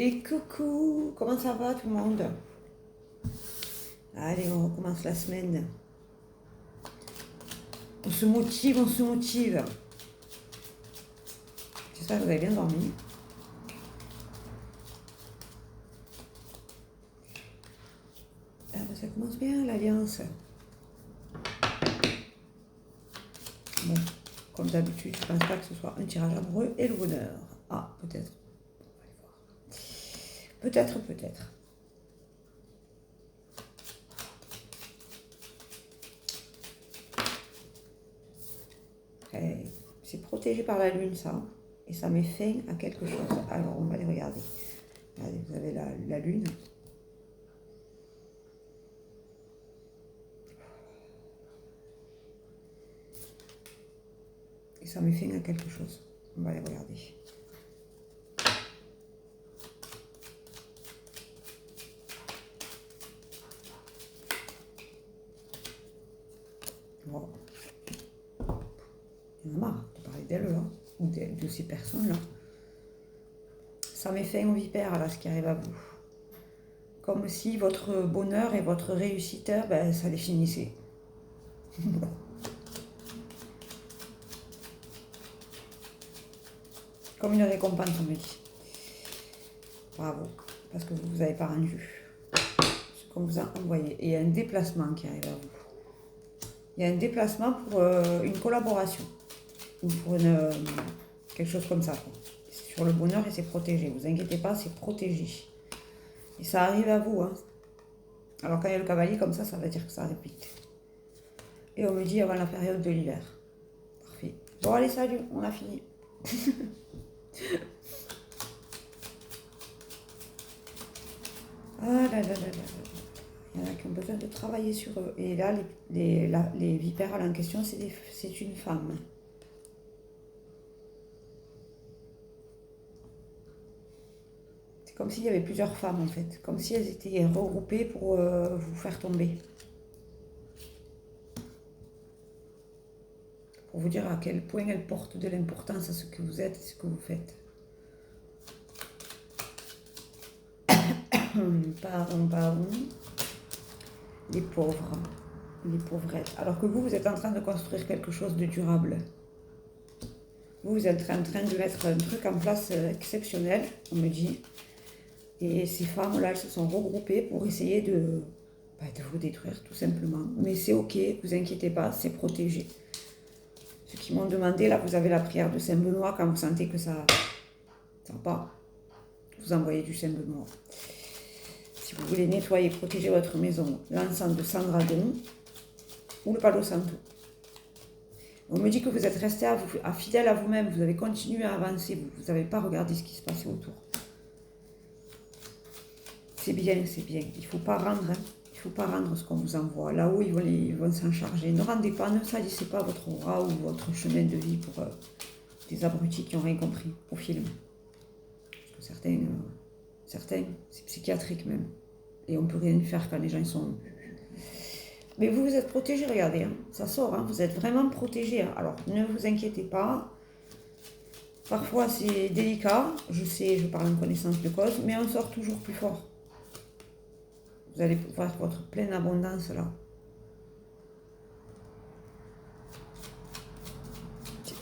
Et coucou, comment ça va tout le monde? Allez, on recommence la semaine. On se motive, on se motive. J'espère que vous avez bien dormi. Ah, bah, ça commence bien l'alliance. Bon, comme d'habitude, je ne pense pas que ce soit un tirage amoureux et le bonheur. Ah, peut-être. On va aller voir. Peut-être, peut-être. C'est protégé par la lune, ça. Et ça met fin à quelque chose. Alors, on va les regarder. Regardez, vous avez la lune. Et ça met fin à quelque chose. On va les regarder. Bon. Il y en a marre de parler d'elle, là, ou de ces personnes-là. Ça met fin aux vipères, là, ce qui arrive à vous. Comme si votre bonheur et votre réussite, ben, ça les finissait. Comme une récompense, on me dit. Bravo, parce que vous n'avez pas rendu ce qu'on vous a envoyé. Et il y a un déplacement qui arrive à vous. Il y a un déplacement pour une collaboration. Ou pour quelque chose comme ça, quoi. Sur le bonheur et c'est protégé. Vous inquiétez pas, c'est protégé. Et ça arrive à vous, hein. Alors quand il y a le cavalier comme ça veut dire que ça arrive vite. Et on me dit avant la période de l'hiver. Parfait. Bon allez, salut, on a fini. Ah là là là là. Il y en a qui ont besoin de travailler sur eux. Et là, les vipères en question, c'est une femme. C'est comme s'il y avait plusieurs femmes en fait. Comme si elles étaient regroupées pour vous faire tomber. Pour vous dire à quel point elles portent de l'importance à ce que vous êtes et ce que vous faites. Pardon. Les pauvres, les pauvrettes. Alors que vous êtes en train de construire quelque chose de durable. Vous êtes en train de mettre un truc en place exceptionnel, on me dit. Et ces femmes-là, elles se sont regroupées pour essayer de vous détruire, tout simplement. Mais c'est ok, vous inquiétez pas, c'est protégé. Ceux qui m'ont demandé, là, vous avez la prière de Saint-Benoît, quand vous sentez que ça va pas, vous envoyez du Saint-Benoît. Si vous voulez nettoyer, protéger votre maison, l'encens de Sandradon ou le Palo Santo. On me dit que vous êtes resté fidèle à vous-même, vous avez continué à avancer, vous n'avez pas regardé ce qui se passait autour. C'est bien, c'est bien. Il ne faut pas rendre, hein. Il faut pas rendre ce qu'on vous envoie. Là-haut, ils vont s'en charger. Ne rendez pas, ne salissez pas votre aura ou votre chemin de vie pour des abrutis qui n'ont rien compris au film. Parce que certains, c'est psychiatrique même. Et on ne peut rien faire quand les gens sont... Mais vous êtes protégés, regardez, hein. Ça sort, hein. Vous êtes vraiment protégés. Hein. Alors, ne vous inquiétez pas. Parfois, c'est délicat. Je sais, je parle en connaissance de cause, mais on sort toujours plus fort. Vous allez voir votre pleine abondance, là.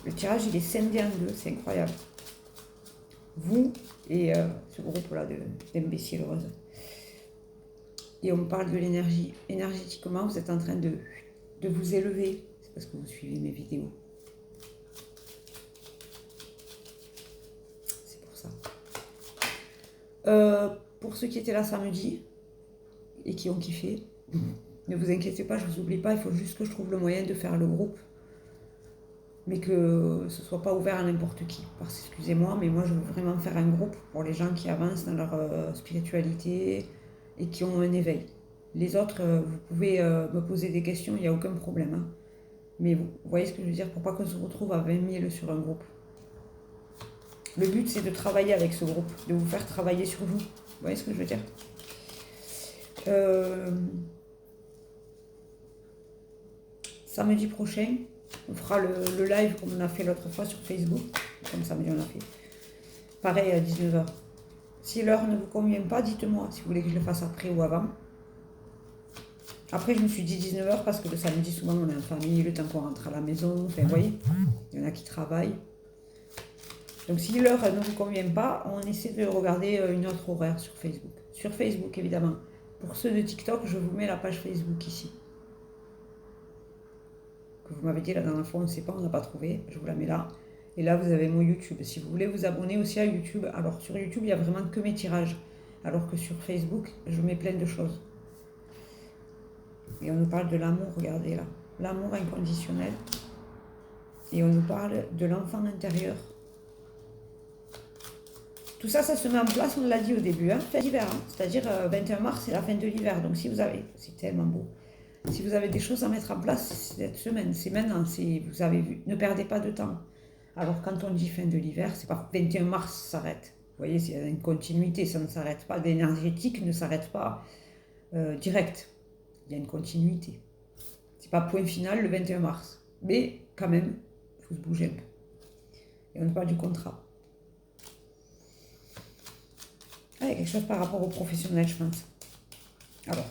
Le tirage, il est scindé en deux, c'est incroyable. Vous et ce groupe-là d'imbéciles roses. Et on parle de l'énergie. Énergétiquement, vous êtes en train de vous élever. C'est parce que vous suivez mes vidéos. C'est pour ça. Pour ceux qui étaient là samedi et qui ont kiffé, ne vous inquiétez pas, je ne vous oublie pas. Il faut juste que je trouve le moyen de faire le groupe. Mais que ce ne soit pas ouvert à n'importe qui. Parce que, excusez-moi, mais moi, je veux vraiment faire un groupe pour les gens qui avancent dans leur spiritualité et qui ont un éveil. Les autres, vous pouvez me poser des questions, il n'y a aucun problème. Hein. Mais vous voyez ce que je veux dire, pour pas qu'on se retrouve à 20 000 sur un groupe. Le but, c'est de travailler avec ce groupe, de vous faire travailler sur vous. Vous voyez ce que je veux dire? Samedi prochain, on fera le live comme on a fait l'autre fois sur Facebook. Comme samedi, on a fait. Pareil à 19h. Si l'heure ne vous convient pas, dites-moi si vous voulez que je le fasse après ou avant. Après, je me suis dit 19h parce que le samedi, souvent, on est en famille, le temps qu'on rentre à la maison. Enfin, vous voyez, il y en a qui travaillent. Donc, si l'heure ne vous convient pas, on essaie de regarder une autre horaire sur Facebook. Sur Facebook, évidemment. Pour ceux de TikTok, je vous mets la page Facebook ici. Que vous m'avez dit la dernière fois, on ne sait pas, on n'a pas trouvé. Je vous la mets là. Et là, vous avez mon YouTube. Si vous voulez vous abonner aussi à YouTube, alors sur YouTube, il n'y a vraiment que mes tirages. Alors que sur Facebook, je mets plein de choses. Et on nous parle de l'amour, regardez là. L'amour inconditionnel. Et on nous parle de l'enfant intérieur. Tout ça, ça se met en place, on l'a dit au début, hein, fin d'hiver. Hein, c'est-à-dire 21 mars, c'est la fin de l'hiver. Donc si vous avez, c'est tellement beau. Si vous avez des choses à mettre en place cette semaine, c'est maintenant, vous avez vu, ne perdez pas de temps. Alors quand on dit fin de l'hiver, c'est pas 21 mars s'arrête. Vous voyez, c'est une continuité, ça ne s'arrête pas. L'énergétique ne s'arrête pas direct. Il y a une continuité. C'est pas point final le 21 mars. Mais quand même, il faut se bouger un peu. Et on parle du contrat. Ah, il y a quelque chose par rapport aux professionnels, je pense. Alors,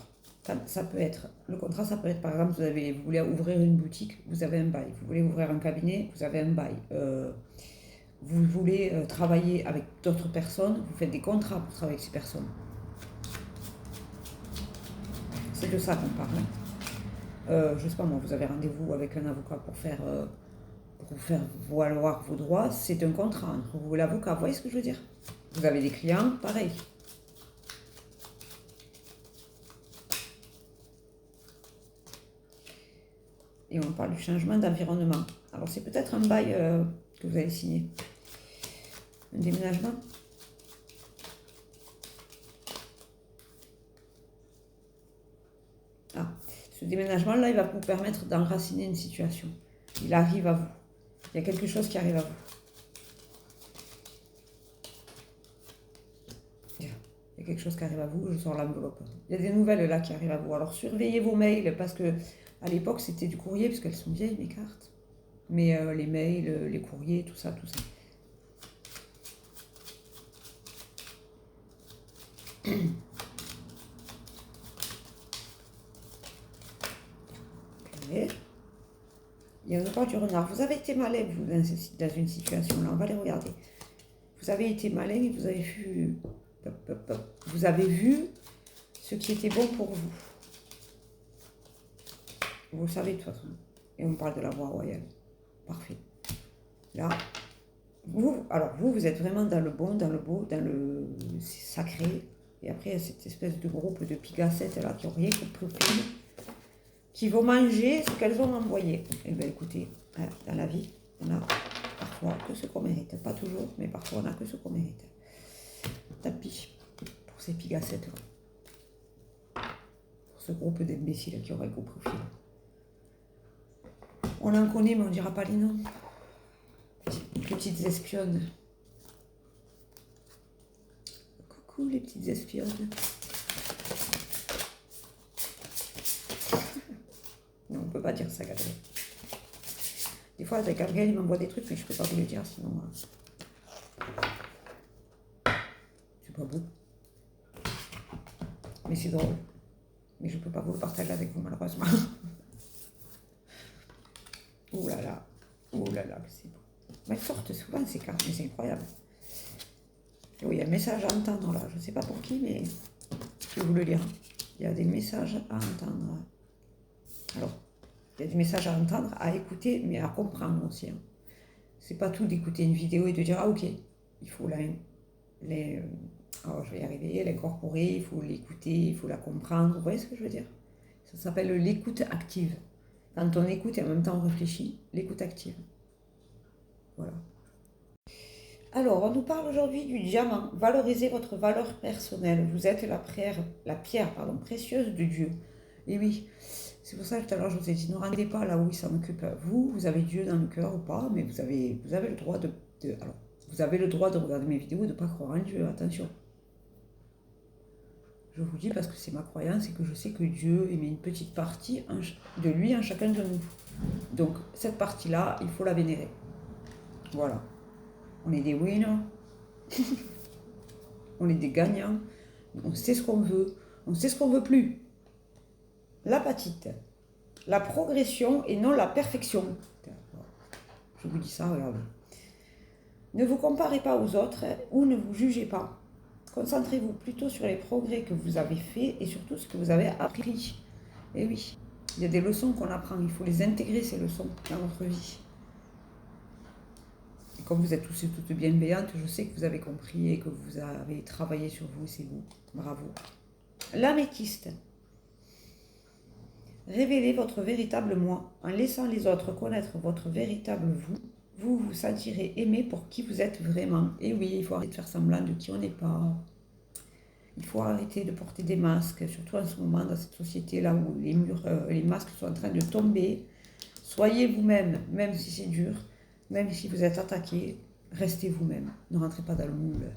ça peut être, le contrat, ça peut être, par exemple, vous voulez ouvrir une boutique, vous avez un bail. Vous voulez ouvrir un cabinet, vous avez un bail. Vous voulez travailler avec d'autres personnes, vous faites des contrats pour travailler avec ces personnes. C'est de ça qu'on parle. Je ne sais pas moi, vous avez rendez-vous avec un avocat pour vous faire valoir vos droits, c'est un contrat entre vous et l'avocat, vous voyez ce que je veux dire? Vous avez des clients, pareil. Et on parle du changement d'environnement. Alors c'est peut-être un bail que vous allez signer. Un déménagement. Ah, ce déménagement-là, il va vous permettre d'enraciner une situation. Il arrive à vous. Il y a quelque chose qui arrive à vous. Il y a quelque chose qui arrive à vous, je sors l'enveloppe. Il y a des nouvelles là qui arrivent à vous. Alors surveillez vos mails, parce que à l'époque c'était du courrier, parce qu'elles sont vieilles mes cartes. Mais les mails, les courriers, tout ça, tout ça. Okay. Il y a encore du renard. Vous avez été malin, vous, dans une situation là, on va les regarder. Vous avez été malin et vous avez vu... Vous avez vu ce qui était bon pour vous. Vous le savez de toute façon. Et on parle de la voie royale. Parfait. Là, vous êtes vraiment dans le bon, dans le beau, dans le sacré. Et après, il y a cette espèce de groupe de pigassettes là qui n'ont rien compris, qui vont manger ce qu'elles ont envoyé. Et bien écoutez, dans la vie, on a parfois que ce qu'on mérite. Pas toujours, mais parfois on a que ce qu'on mérite. Tapis pour ces pigassettes là. Pour ce groupe d'imbéciles qui auraient compris au fil. On en connaît, mais on ne dira pas les noms. Petites espionnes. Coucou les petites espionnes. Non, on ne peut pas dire ça, Gabriel. Des fois, avec Gabriel, il m'envoie des trucs, mais je ne peux pas vous le dire, sinon... c'est pas beau. Mais c'est drôle. Mais je ne peux pas vous le partager avec vous, malheureusement. Oh là là. Oh là là, c'est beau. Elles sortent souvent ces cartes, mais c'est incroyable. Et oui, il y a un message à entendre là. Je ne sais pas pour qui, mais je vais vous le lire. Il y a des messages à entendre. Alors, il y a des messages à entendre, à écouter, mais à comprendre aussi. Hein. C'est pas tout d'écouter une vidéo et de dire, ah ok, il faut je vais y arriver, l'incorporer, il faut l'écouter, il faut la comprendre. Vous voyez ce que je veux dire? Ça s'appelle l'écoute active. Quand on écoute et en même temps on réfléchit, l'écoute active. Voilà. Alors, on nous parle aujourd'hui du diamant. Valorisez votre valeur personnelle. Vous êtes la pierre précieuse de Dieu. Et oui, c'est pour ça que tout à l'heure je vous ai dit, ne rendez pas là où il s'en occupe. Vous avez Dieu dans le cœur ou pas, mais vous avez le droit vous avez le droit de regarder mes vidéos et de ne pas croire en Dieu, attention. Je vous dis parce que c'est ma croyance et que je sais que Dieu émet une petite partie de lui en chacun de nous. Donc, cette partie-là, il faut la vénérer. Voilà. On est des winners. On est des gagnants. On sait ce qu'on veut. On sait ce qu'on veut plus. L'apatite. La progression et non la perfection. Je vous dis ça, regardez. Ne vous comparez pas aux autres ou ne vous jugez pas. Concentrez-vous plutôt sur les progrès que vous avez faits et surtout ce que vous avez appris. Et oui, il y a des leçons qu'on apprend, il faut les intégrer ces leçons dans votre vie. Et comme vous êtes tous et toutes bienveillantes, je sais que vous avez compris et que vous avez travaillé sur vous, c'est vous. Bravo. L'améthyste. Révélez votre véritable moi. En laissant les autres connaître votre véritable vous, vous vous sentirez aimé pour qui vous êtes vraiment. Et oui, il faut arrêter de faire semblant de qui on n'est pas. Il faut arrêter de porter des masques, surtout en ce moment dans cette société-là où les masques sont en train de tomber. Soyez vous-même, même si c'est dur, même si vous êtes attaqué, restez vous-même. Ne rentrez pas dans le moule.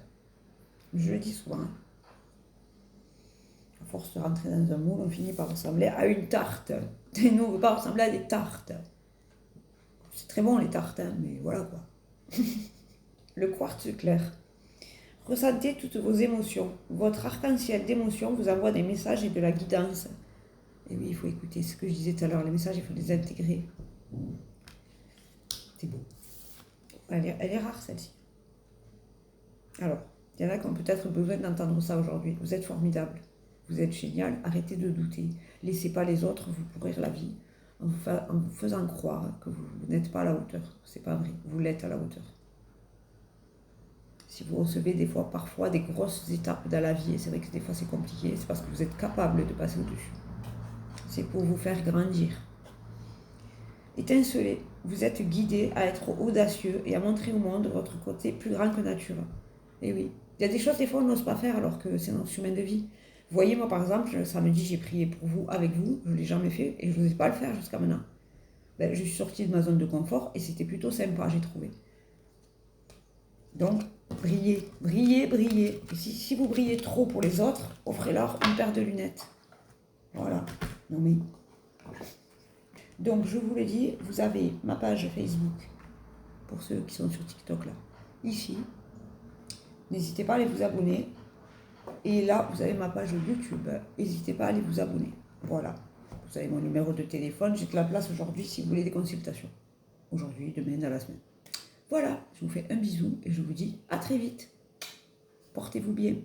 Je le dis souvent. À force de rentrer dans un moule, on finit par ressembler à une tarte. Et nous, on ne veut pas ressembler à des tartes. C'est très bon les tartes, hein, mais voilà quoi. Le quartz clair. Ressentez toutes vos émotions. Votre arc-en-ciel d'émotions vous envoie des messages et de la guidance. Et oui, il faut écouter ce que je disais tout à l'heure. Les messages, il faut les intégrer. C'est beau. Elle est rare celle-ci. Alors, il y en a qui ont peut-être besoin d'entendre ça aujourd'hui. Vous êtes formidable. Vous êtes génial. Arrêtez de douter. Laissez pas les autres vous pourrir la vie en vous faisant croire que vous n'êtes pas à la hauteur. C'est pas vrai. Vous l'êtes à la hauteur. Si vous recevez parfois des grosses étapes dans la vie, et c'est vrai que des fois c'est compliqué, c'est parce que vous êtes capable de passer au-dessus. C'est pour vous faire grandir. Étincelez, vous êtes guidé à être audacieux et à montrer au monde votre côté plus grand que nature. Et oui, il y a des choses des fois on n'ose pas faire alors que c'est notre chemin de vie. Vous voyez, moi par exemple, le samedi j'ai prié pour vous, avec vous, je ne l'ai jamais fait et je n'osais pas le faire jusqu'à maintenant. Je suis sortie de ma zone de confort et c'était plutôt sympa, j'ai trouvé. Donc, brillez, brillez, brillez. Et si vous brillez trop pour les autres, offrez-leur une paire de lunettes. Voilà. Non mais... Donc, je vous le dis, vous avez ma page Facebook, pour ceux qui sont sur TikTok là, ici. N'hésitez pas à aller vous abonner. Et là, vous avez ma page YouTube. N'hésitez pas à aller vous abonner. Voilà. Vous avez mon numéro de téléphone. J'ai de la place aujourd'hui si vous voulez des consultations. Aujourd'hui, demain, dans la semaine. Voilà, je vous fais un bisou et je vous dis à très vite. Portez-vous bien.